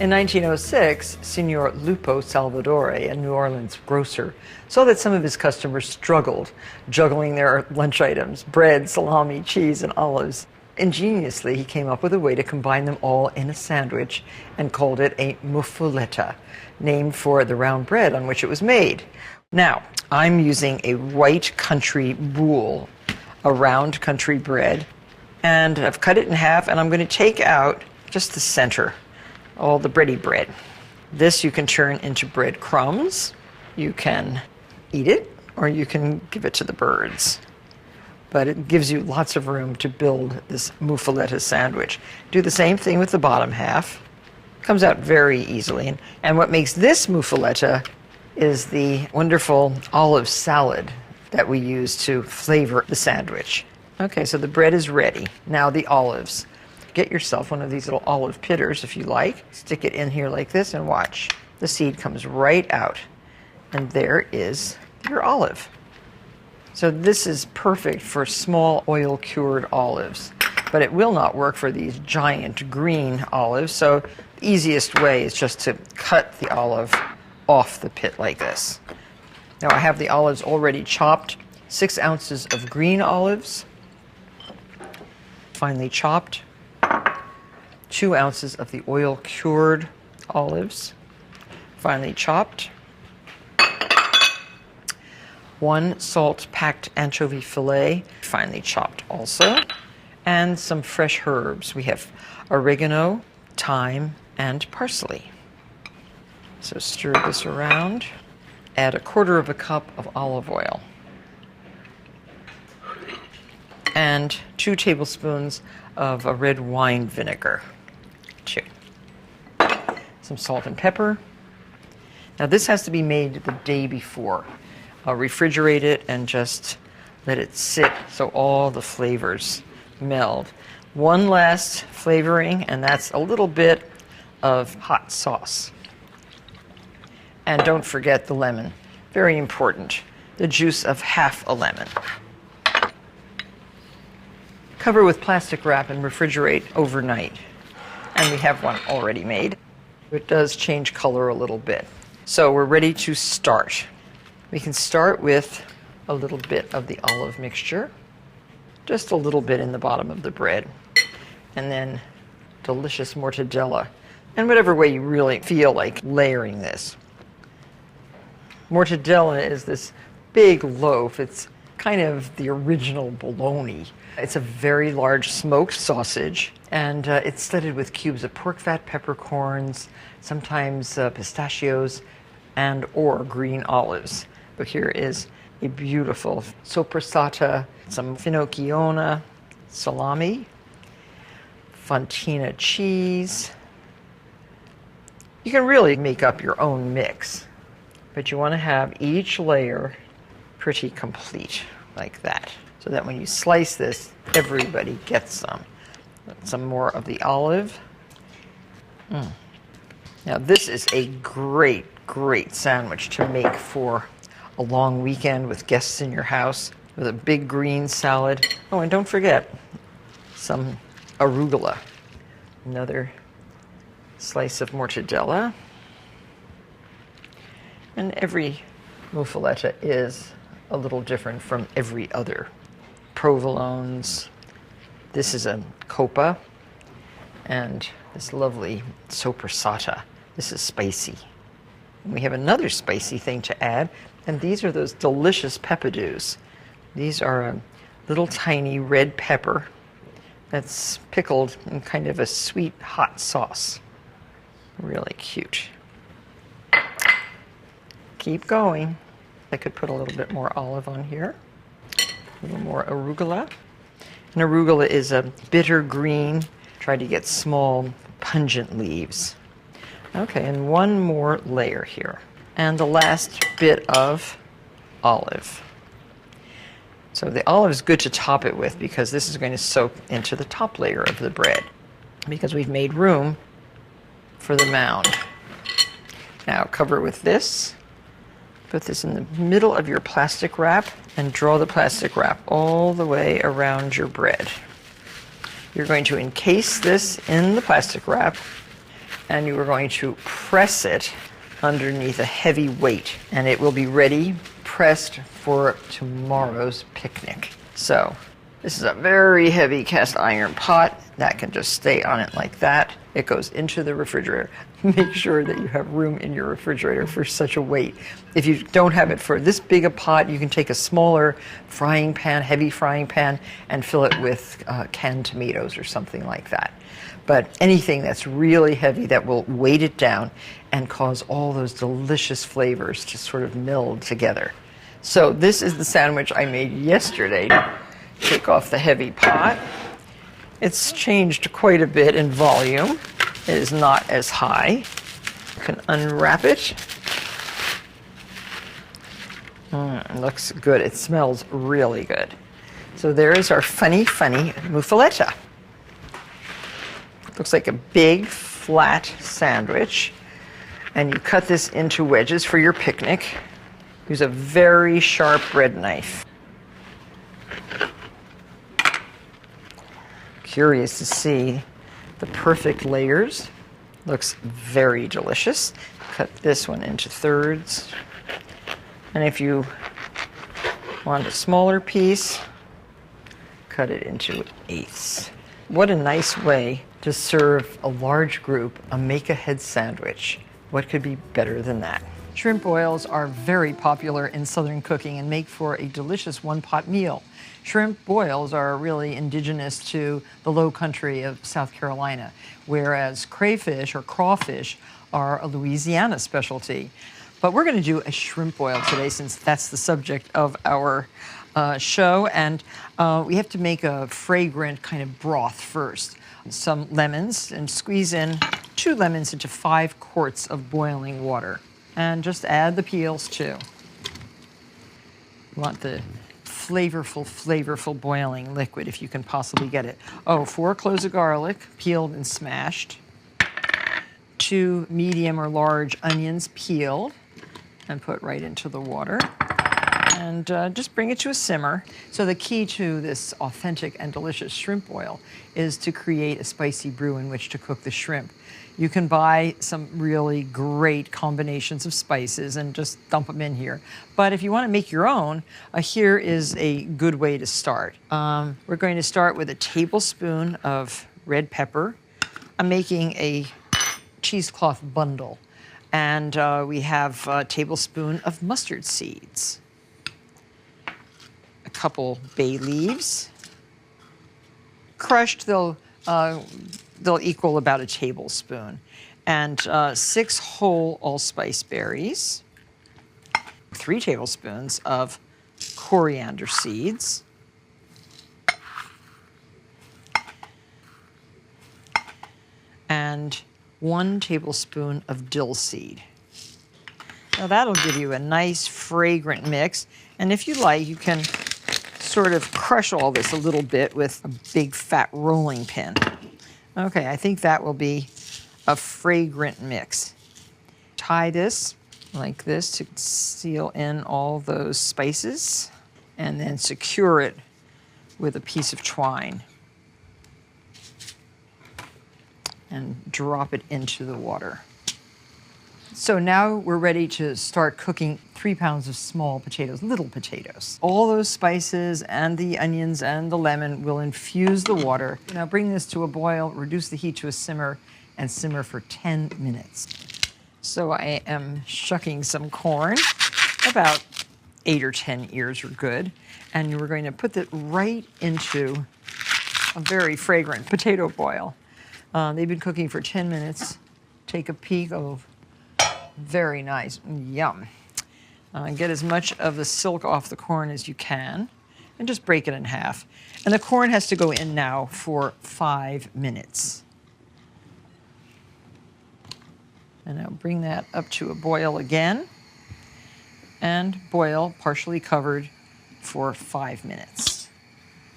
In 1906, Senor Lupo Salvadore, a New Orleans grocer, saw that some of his customers struggled juggling their lunch items, bread, salami, cheese, and olives. Ingeniously, he came up with a way to combine them all in a sandwich and called it a muffuletta, named for the round bread on which it was made. Now, I'm using a white country boule, a round country bread, and I've cut it in half, and I'm going to take out just the center, all the bready bread. This you can turn into bread crumbs. You can eat it, or you can give it to the birds. But it gives you lots of room to build this muffuletta sandwich. Do the same thing with the bottom half. Comes out very easily. And what makes this muffuletta is the wonderful olive salad that we use to flavor the sandwich. Okay, so the bread is ready. Now the olives. Get yourself one of these little olive pitters if you like. Stick it in here like this and watch. The seed comes right out. And there is your olive. So this is perfect for small oil-cured olives. But it will not work for these giant green olives. So the easiest way is just to cut the olive off the pit like this. Now I have the olives already chopped. 6 ounces of green olives, finely chopped. 2 ounces of the oil-cured olives, finely chopped. 1 salt-packed anchovy fillet, finely chopped also. And some fresh herbs. We have oregano, thyme, and parsley. So stir this around. Add 1/4 cup of olive oil. And 2 tablespoons of a red wine vinegar. 2. Some salt and pepper. Now this has to be made the day before. I'll refrigerate it and just let it sit so all the flavors meld. 1 last flavoring, and that's a little bit of hot sauce. And don't forget the lemon. Very important. The juice of half a lemon. Cover with plastic wrap and refrigerate overnight. And we have one already made. It does change color a little bit. So we're ready to start. We can start with a little bit of the olive mixture. Just a little bit in the bottom of the bread. And then delicious mortadella. And whatever way you really feel like layering this. Mortadella is this big loaf. It's kind of the original bologna. It's a very large smoked sausage, and it's studded with cubes of pork fat, peppercorns, sometimes pistachios, and or green olives. But here is a beautiful soppressata, some finocchiona, salami, fontina cheese. You can really make up your own mix, but you want to have each layer pretty complete, like that. So that when you slice this, everybody gets some. Some more of the olive. Now this is a great, great sandwich to make for a long weekend with guests in your house, with a big green salad. Oh, and don't forget some arugula. Another slice of mortadella. And every muffuletta is a little different from every other. Provolones. This is a copa, and this lovely soppressata. This is spicy. And we have another spicy thing to add, and these are those delicious peppadews. These are a little tiny red pepper that's pickled in kind of a sweet hot sauce. Really cute. Keep going. I could put a little bit more olive on here. A little more arugula. And arugula is a bitter green. Try to get small, pungent leaves. Okay, and 1 more layer here. And the last bit of olive. So the olive is good to top it with because this is going to soak into the top layer of the bread because we've made room for the mound. Now cover with this. Put this in the middle of your plastic wrap and draw the plastic wrap all the way around your bread. You're going to encase this in the plastic wrap and you are going to press it underneath a heavy weight, and it will be ready, pressed for tomorrow's picnic. So this is a very heavy cast iron pot that can just stay on it like that. It goes into the refrigerator. Make sure that you have room in your refrigerator for such a weight. If you don't have it for this big a pot, you can take a smaller frying pan, heavy frying pan, and fill it with canned tomatoes or something like that. But anything that's really heavy that will weight it down and cause all those delicious flavors to sort of meld together. So this is the sandwich I made yesterday. Take off the heavy pot. It's changed quite a bit in volume. It is not as high. You can unwrap it. It looks good. It smells really good. So there is our funny muffuletta. Looks like a big, flat sandwich. And you cut this into wedges for your picnic. Use a very sharp bread knife. Curious to see the perfect layers. Looks very delicious. Cut this one into thirds. And if you want a smaller piece, cut it into eighths. What a nice way to serve a large group a make-ahead sandwich. What could be better than that? Shrimp boils are very popular in Southern cooking and make for a delicious one-pot meal. Shrimp boils are really indigenous to the low country of South Carolina, whereas crayfish or crawfish are a Louisiana specialty. But we're going to do a shrimp boil today since that's the subject of our show, and we have to make a fragrant kind of broth first. Some lemons, and squeeze in 2 lemons into 5 quarts of boiling water. And just add the peels too. You want the flavorful boiling liquid if you can possibly get it. 4 cloves of garlic, peeled and smashed. 2 medium or large onions peeled and put right into the water. And just bring it to a simmer. So the key to this authentic and delicious shrimp boil is to create a spicy brew in which to cook the shrimp. You can buy some really great combinations of spices and just dump them in here. But if you want to make your own, here is a good way to start. We're going to start with a tablespoon of red pepper. I'm making a cheesecloth bundle. And we have a tablespoon of mustard seeds. A couple bay leaves. Crushed, they'll equal about a tablespoon. And 6 whole allspice berries. 3 tablespoons of coriander seeds. And 1 tablespoon of dill seed. Now that'll give you a nice fragrant mix. And if you like, you can sort of crush all this a little bit with a big fat rolling pin. Okay, I think that will be a fragrant mix. Tie this like this to seal in all those spices and then secure it with a piece of twine. And drop it into the water. So now we're ready to start cooking 3 pounds of small potatoes, little potatoes. All those spices and the onions and the lemon will infuse the water. Now bring this to a boil, reduce the heat to a simmer, and simmer for 10 minutes. So I am shucking some corn, about 8 or 10 ears are good, and we're going to put that right into a very fragrant potato boil. They've been cooking for 10 minutes. Take a peek. Oh, very nice. Yum. Get as much of the silk off the corn as you can and just break it in half. And the corn has to go in now for 5 minutes. And now bring that up to a boil again and boil partially covered for 5 minutes.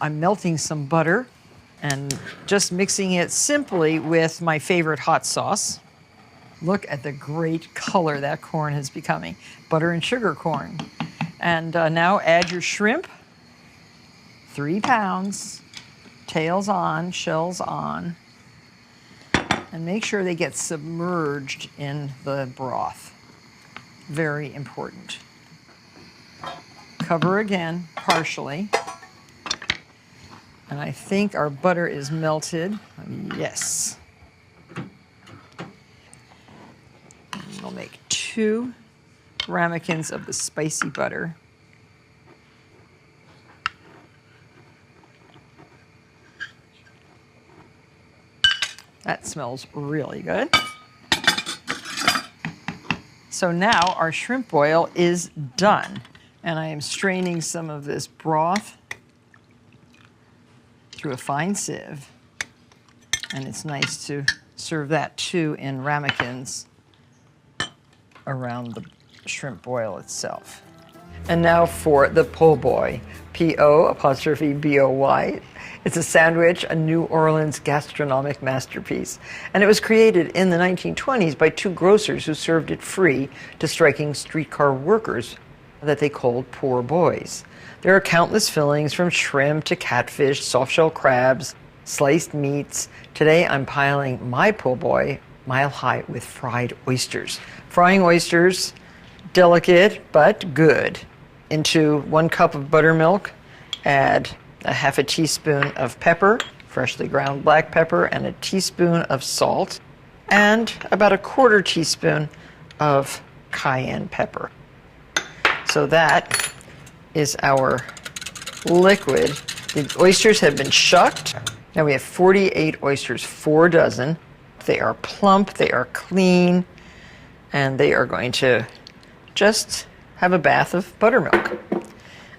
I'm melting some butter and just mixing it simply with my favorite hot sauce. Look at the great color that corn is becoming. Butter and sugar corn. And now add your shrimp. 3 pounds, tails on, shells on. And make sure they get submerged in the broth. Very important. Cover again, partially. And I think our butter is melted. Yes. We'll make 2 ramekins of the spicy butter. That smells really good. So now our shrimp boil is done. And I am straining some of this broth through a fine sieve. And it's nice to serve that too in ramekins around the shrimp boil itself. And now for the po' boy, P-O''B-O''Y. It's a sandwich, a New Orleans gastronomic masterpiece. And it was created in the 1920s by 2 grocers who served it free to striking streetcar workers that they called poor boys. There are countless fillings from shrimp to catfish, soft-shell crabs, sliced meats. Today I'm piling my po' boy mile high with fried oysters. Frying oysters, delicate but good. Into 1 cup of buttermilk, add a half a teaspoon of pepper, freshly ground black pepper, and a teaspoon of salt, and about a 1/4 teaspoon of cayenne pepper. So that is our liquid. The oysters have been shucked. Now we have 48 oysters, 4 dozen. They are plump, they are clean, and they are going to just have a bath of buttermilk.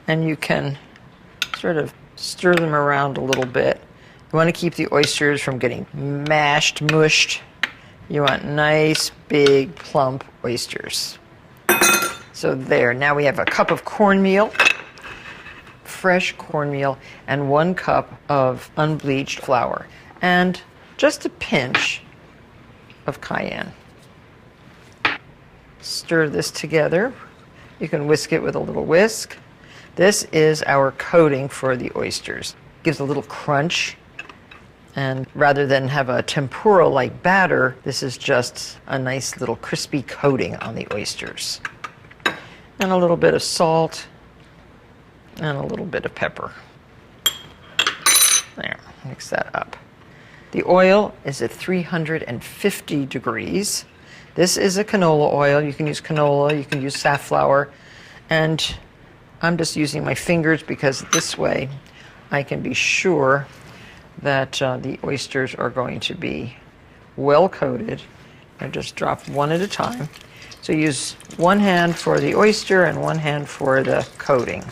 And you can sort of stir them around a little bit. You want to keep the oysters from getting mashed, mushed. You want nice, big, plump oysters. So there, now we have a cup of cornmeal, fresh cornmeal, and 1 cup of unbleached flour, and just a pinch of cayenne. Stir this together. You can whisk it with a little whisk. This is our coating for the oysters. Gives a little crunch, and rather than have a tempura-like batter, this is just a nice little crispy coating on the oysters. And a little bit of salt, and a little bit of pepper. There, mix that up. The oil is at 350 degrees. This is a canola oil. You can use canola, you can use safflower, and I'm just using my fingers because this way I can be sure that the oysters are going to be well coated. I just drop 1 at a time. So use 1 hand for the oyster and 1 hand for the coating.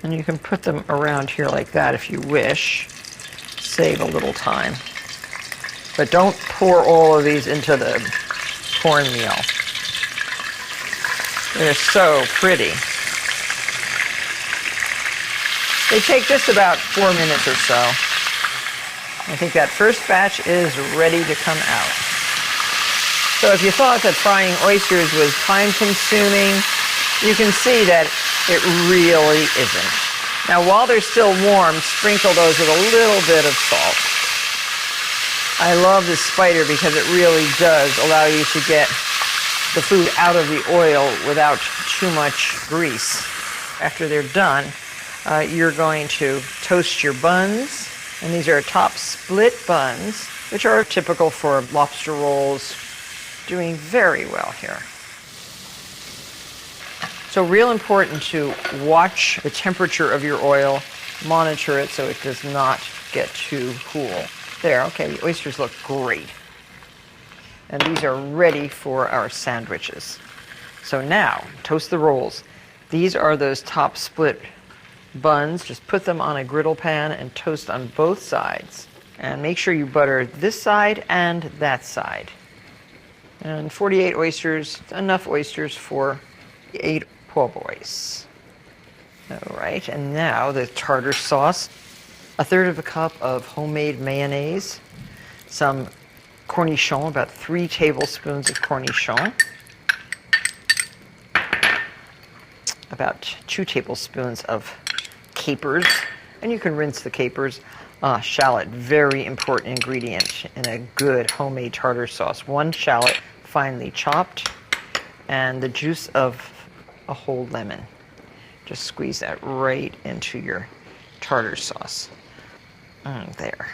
And you can put them around here like that if you wish. Save a little time. But don't pour all of these into the cornmeal. They're so pretty. They take just about 4 minutes or so. I think that first batch is ready to come out. So if you thought that frying oysters was time-consuming, you can see that it really isn't. Now, while they're still warm, sprinkle those with a little bit of salt. I love this spider because it really does allow you to get the food out of the oil without too much grease. After they're done, you're going to toast your buns. And these are top split buns, which are typical for lobster rolls. Doing very well here. So real important to watch the temperature of your oil, monitor it so it does not get too cool. There, okay, the oysters look great. And these are ready for our sandwiches. So now, toast the rolls. These are those top split buns. Just put them on a griddle pan and toast on both sides. And make sure you butter this side and that side. And 48 oysters, enough oysters for 8 po' boys. All right, and now the tartar sauce. 1/3 cup of homemade mayonnaise. Some cornichon, about 3 tablespoons of cornichon. About 2 tablespoons of capers, and you can rinse the capers. Shallot, very important ingredient in a good homemade tartar sauce. 1 shallot, finely chopped, and the juice of a whole lemon. Just squeeze that right into your tartar sauce. There.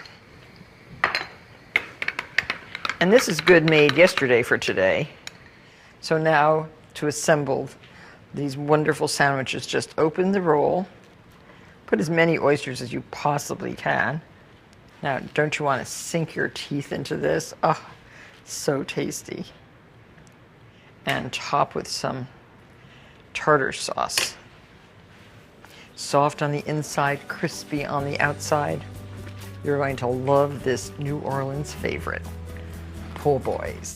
And this is good made yesterday for today. So now to assemble these wonderful sandwiches, just open the roll, put as many oysters as you possibly can. Now, don't you want to sink your teeth into this? Oh, so tasty. And top with some tartar sauce. Soft on the inside, crispy on the outside. You're going to love this New Orleans favorite, po' boys.